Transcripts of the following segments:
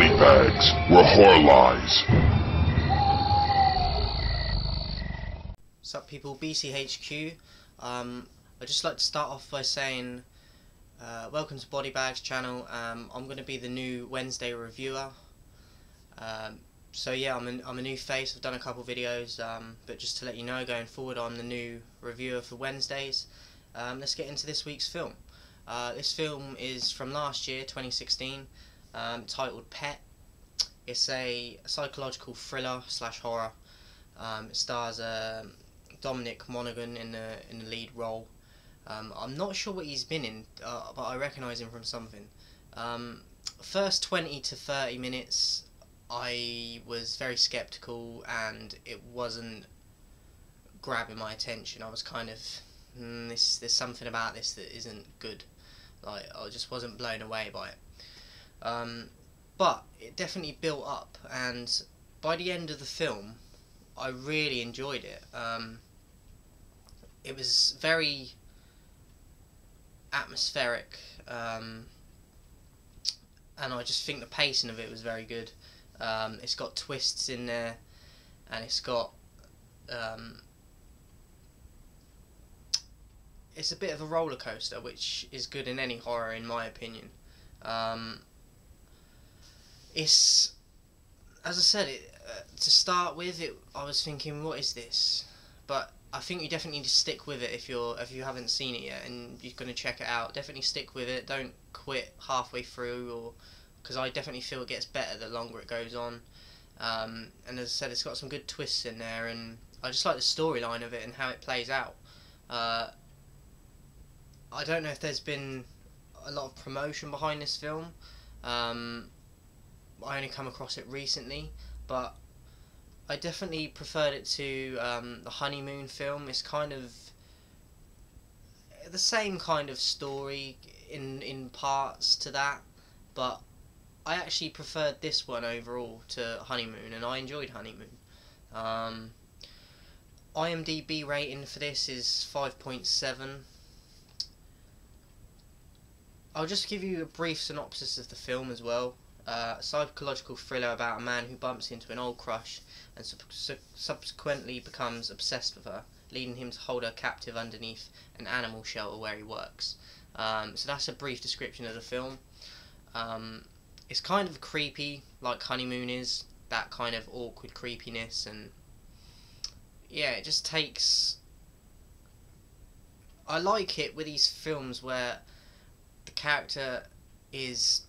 body bags where horror lies. What's up people, BeeCeeHQ. I'd just like to start off by saying welcome to Body Bags channel. I'm going to be the new Wednesday reviewer. So yeah, I'm a new face. I've done a couple videos, but just to let you know, going forward I'm the new reviewer for Wednesdays. Let's get into this week's film. This film is from last year, 2016, titled Pet. It's a psychological thriller / horror. It stars Dominic Monaghan in the lead role. I'm not sure what he's been in, but I recognise him from something. First 20 to 30 minutes I was very sceptical and it wasn't grabbing my attention. I was kind of, there's something about this that isn't good. Like, I just wasn't blown away by it. But it definitely built up, and by the end of the film I really enjoyed it. It was very atmospheric, and I just think the pacing of it was very good. It's got twists in there, and it's got it's a bit of a roller coaster, which is good in any horror, in my opinion. It's, as I said, to start with, I was thinking, what is this? But I think you definitely need to stick with it if you haven't seen it yet and you're going to check it out. Definitely stick with it. Don't quit halfway through, or because I definitely feel it gets better the longer it goes on. And as I said, it's got some good twists in there, and I just like the storyline of it and how it plays out. I don't know if there's been a lot of promotion behind this film. I only come across it recently, but I definitely preferred it to the Honeymoon film. It's kind of the same kind of story in parts to that, but I actually preferred this one overall to Honeymoon, and I enjoyed Honeymoon. IMDb rating for this is 5.7. I'll just give you a brief synopsis of the film as well. A psychological thriller about a man who bumps into an old crush and subsequently becomes obsessed with her, leading him to hold her captive underneath an animal shelter where he works. So that's a brief description of the film. It's kind of creepy, like Honeymoon is, that kind of awkward creepiness, and yeah, it just takes... I like it with these films where the character is...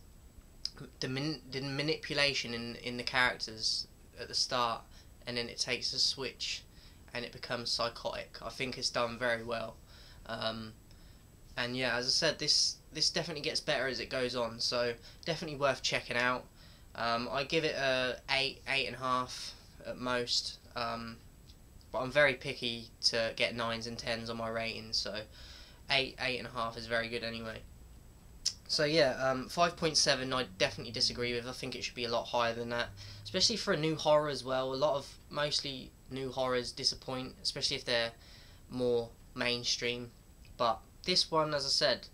the manipulation in the characters at the start, and then it takes a switch and it becomes psychotic. I think it's done very well. And yeah, as I said, this definitely gets better as it goes on, so definitely worth checking out. I give it a 8.5 at most, but I'm very picky to get 9s and 10s on my ratings, so 8.5 is very good anyway. So yeah, 5.7 I definitely disagree with. I think it should be a lot higher than that, especially for a new horror as well. Mostly new horrors disappoint, especially if they're more mainstream. But this one, as I said,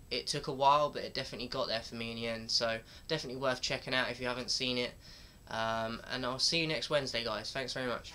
it took a while, but it definitely got there for me in the end. So definitely worth checking out if you haven't seen it. And I'll see you next Wednesday, guys. Thanks very much.